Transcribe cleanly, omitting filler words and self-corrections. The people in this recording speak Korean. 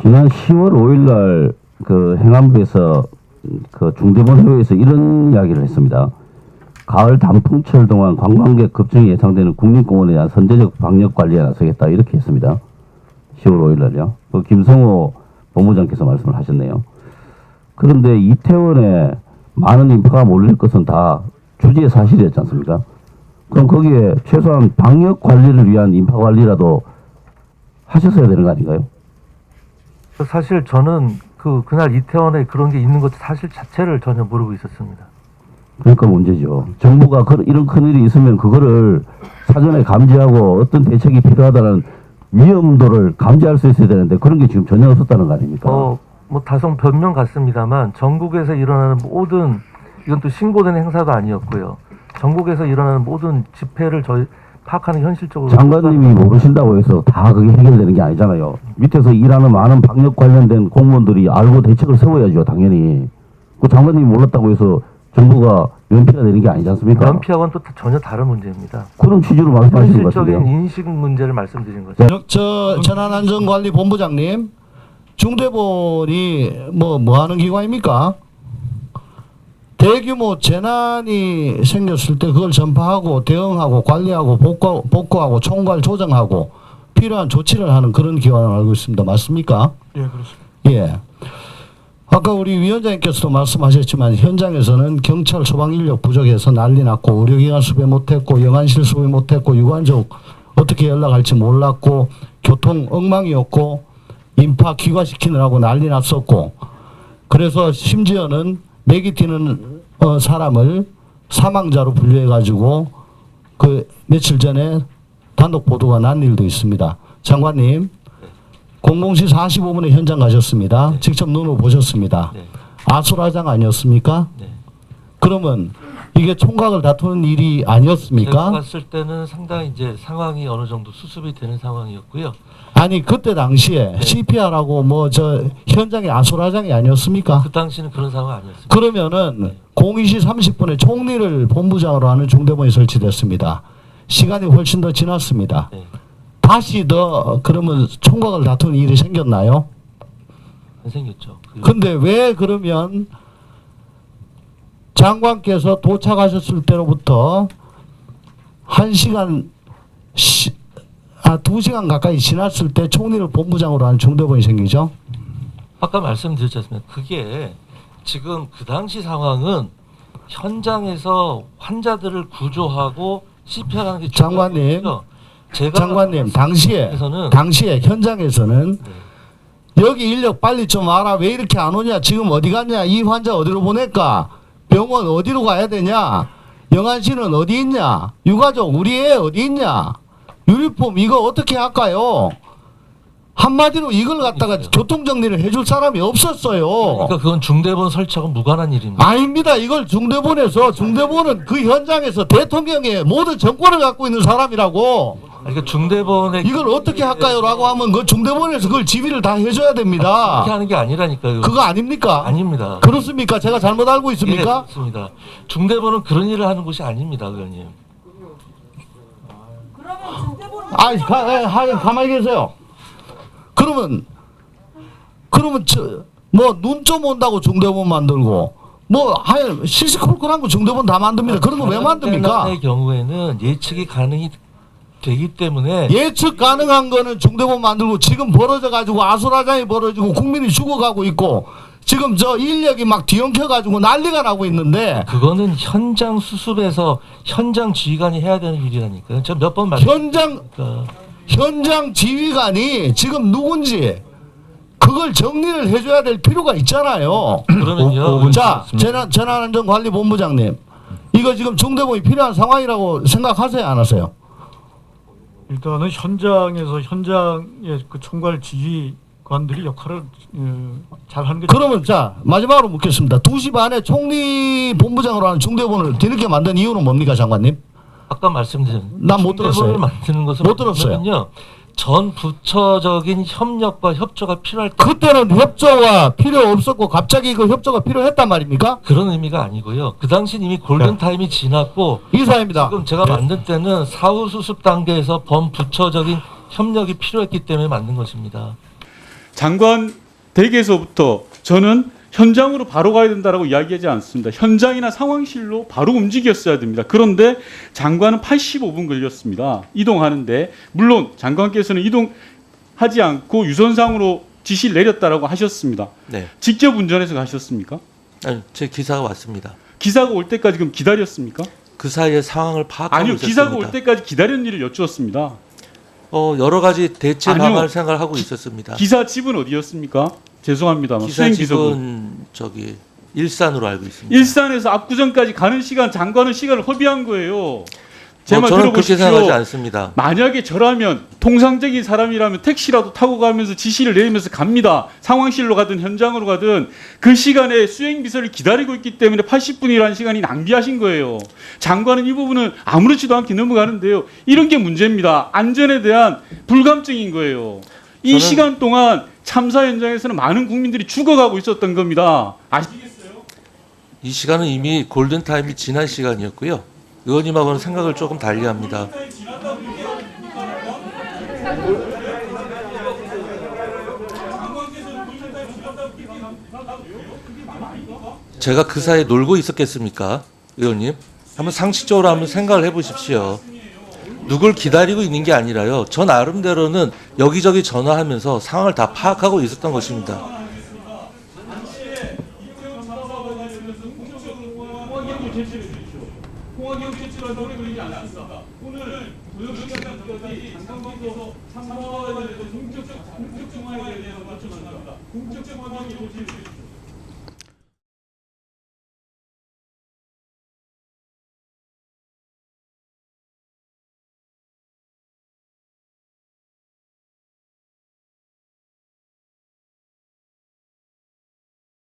지난 10월 5일 날 그 행안부에서 그 중대본 회의에서 이런 이야기를 했습니다. 가을 단풍철 동안 관광객 급증이 예상되는 국립공원에 대한 선제적 방역 관리에 나서겠다 이렇게 했습니다. 10월 5일 날요. 그 김성호 본부장께서 말씀을 하셨네요. 그런데 이태원에 많은 인파가 몰릴 것은 다 주지의 사실이었지 않습니까? 그럼 거기에 최소한 방역 관리를 위한 인파 관리라도 하셨어야 되는 거 아닌가요? 사실 저는 그날 이태원에 그런 게 있는 것도 사실 자체를 전혀 모르고 있었습니다. 그러니까 문제죠. 정부가 이런 큰일이 있으면 그거를 사전에 감지하고 어떤 대책이 필요하다는 위험도를 감지할 수 있어야 되는데 그런 게 지금 전혀 없었다는 거 아닙니까? 뭐 다소 변명 같습니다만 전국에서 일어나는 모든, 이건 또 신고된 행사도 아니었고요. 전국에서 일어나는 모든 집회를 저희 파악하는 현실적으로 장관님이 모르신다고 해서 다 그게 해결되는 게 아니잖아요. 밑에서 일하는 많은 방역 관련된 공무원들이 알고 대책을 세워야죠, 당연히. 그 장관님이 몰랐다고 해서 정부가 면피가 되는 게 아니지 않습니까? 면피하고는 또 전혀 다른 문제입니다. 그런 취지로 말씀하시는 것 현실적인 같은데요. 인식 문제를 말씀드린 거죠. 저 재난안전관리본부장님, 중대본이 뭐 하는 기관입니까? 대규모 재난이 생겼을 때 그걸 전파하고 대응하고 관리하고 복구하고 총괄 조정하고 필요한 조치를 하는 그런 기관을 알고 있습니다. 맞습니까? 예, 그렇습니다. 예. 아까 우리 위원장님께서도 말씀하셨지만 현장에서는 경찰 소방 인력 부족해서 난리 났고 의료기관 수배 못했고 영안실 수배 못했고 유관적 어떻게 연락할지 몰랐고 교통 엉망이었고 인파 귀가시키느라고 난리 났었고 그래서 심지어는 맥이 튀는 사람을 사망자로 분류해가지고 그 며칠 전에 단독 보도가 난 일도 있습니다. 장관님, 00시 45분에 현장 가셨습니다. 네. 직접 눈으로 보셨습니다. 네. 아수라장 아니었습니까? 네. 그러면 이게 총각을 다투는 일이 아니었습니까? 제가 봤을 때는 상당히 이제 상황이 어느 정도 수습이 되는 상황이었고요. 아니 그때 당시에 네. CPR하고 뭐 저 현장에 아수라장이 아니었습니까? 그 당시는 그런 상황 아니었습니다. 그러면은 네. 02시 30분에 총리를 본부장으로 하는 중대본이 설치됐습니다. 시간이 훨씬 더 지났습니다. 네. 다시 더 그러면 총각을 다투는 일이 생겼나요? 안 생겼죠. 근데 왜 그러면 장관께서 도착하셨을 때로부터 2시간 가까이 지났을 때 총리를 본부장으로 하는 중대본이 생기죠? 아까 말씀드렸지 않습니까? 그게 지금 그 당시 상황은 현장에서 환자들을 구조하고 CPR하는 게 장관님, 중요하거든요. 제가 장관님 당시에 현장에서는 여기 인력 빨리 좀 와라. 왜 이렇게 안 오냐? 지금 어디 갔냐? 이 환자 어디로 보낼까? 병원 어디로 가야 되냐? 영안실은 어디 있냐? 유가족 우리 애 어디 있냐? 유니폼 이거 어떻게 할까요? 한마디로 이걸 갖다가 교통정리를 해줄 사람이 없었어요. 그러니까 그건 중대본 설치하고 무관한 일입니다. 아닙니다. 이걸 중대본에서 중대본은 그 현장에서 대통령의 모든 정권을 갖고 있는 사람이라고. 그러니까 중대본의 이걸 어떻게 할까요? 라고 하면 그 중대본에서 그걸 지휘를 다 해줘야 됩니다. 그렇게 하는 게 아니라니까요. 그거 아닙니까? 아닙니다. 그렇습니까? 제가 잘못 알고 예, 있습니까? 그렇습니다. 중대본은 그런 일을 하는 곳이 아닙니다, 의원님. 가만히 계세요. 그러면 눈 좀 온다고 중대본 만들고 하여간 시시콜콜한 거 중대본 다 만듭니다. 그런 거 왜 만듭니까? 의 경우에는 예측이 가능이 되기 때문에 예측 가능한 거는 중대본 만들고 지금 벌어져 가지고 아수라장이 벌어지고 국민이 죽어가고 있고 지금 저 인력이 막 뒤엉켜 가지고 난리가 나고 있는데 그거는 현장 수습에서 현장 지휘관이 해야 되는 일이라니까요. 저 몇 번 말씀드렸으니까. 현장 지휘관이 지금 누군지 그걸 정리를 해줘야 될 필요가 있잖아요. 그러면요. 자, 재난안전관리본부장님, 이거 지금 중대본이 필요한 상황이라고 생각하세요, 안 하세요? 일단은 현장에서 현장의 그 총괄 지휘관들이 역할을 잘하는 게 그러면 자 마지막으로 묻겠습니다. 2시 반에 총리 본부장으로 하는 중대본을 뒤늦게 만든 이유는 뭡니까, 장관님? 아까 말씀드린 난못 들었어요. 중대본을 만드는 것은 못 들었어요. 뭐냐면요. 전 부처적인 협력과 협조가 필요할 때 그때는 협조가 필요 없었고 갑자기 그 협조가 필요했단 말입니까? 그런 의미가 아니고요. 그 당시 이미 골든 타임이 지났고 이사입니다. 지금 제가 만들 때는 사후 수습 단계에서 범부처적인 협력이 필요했기 때문에 만든 것입니다. 장관 댁에서부터 저는 현장으로 바로 가야 된다라고 이야기하지 않습니다. 현장이나 상황실로 바로 움직였어야 됩니다. 그런데 장관은 85분 걸렸습니다. 이동하는데 물론 장관께서는 이동하지 않고 유선상으로 지시를 내렸다라고 하셨습니다. 네. 직접 운전해서 가셨습니까? 아니, 제 기사가 왔습니다. 기사가 올 때까지 그럼 기다렸습니까? 그 사이에 상황을 파악하고 아니요, 있었습니다. 기사가 올 때까지 기다렸는 일을 여쭈었습니다. 여러 가지 대체 아니요. 방안을 생각을 하고 있었습니다. 기사 집은 어디였습니까? 죄송합니다만 기사 수행비서부. 집은 저기 일산으로 알고 있습니다. 일산에서 압구정까지 가는 시간 장관은 시간을 허비한 거예요. 제 말 저는 그렇게 들어보십시오. 생각하지 않습니다. 만약에 저라면 통상적인 사람이라면 택시라도 타고 가면서 지시를 내리면서 갑니다. 상황실로 가든 현장으로 가든 그 시간에 수행비서를 기다리고 있기 때문에 80분이라는 시간이 낭비하신 거예요. 장관은 이 부분은 아무렇지도 않게 넘어가는데요. 이런 게 문제입니다. 안전에 대한 불감증인 거예요. 이 저는- 시간 동안 참사 현장에서는 많은 국민들이 죽어가고 있었던 겁니다. 아시겠어요? 이 시간은 이미 골든타임이 지난 시간이었고요. 의원님하고는 생각을 조금 달리합니다. 제가 그 사이에 놀고 있었겠습니까? 의원님? 한번 상식적으로 한번 생각을 해보십시오. 누굴 기다리고 있는 게 아니라요. 저 나름대로는 여기저기 전화하면서 상황을 다 파악하고 있었던 것입니다. 공화경 제출한 오래 걸리지 않았습니다. 오늘 고용시장까지 장관께서 참모에 대해서 공적 정화에 대해서 맞춰납니다. 공적 정화관이 조치를 해주십시오.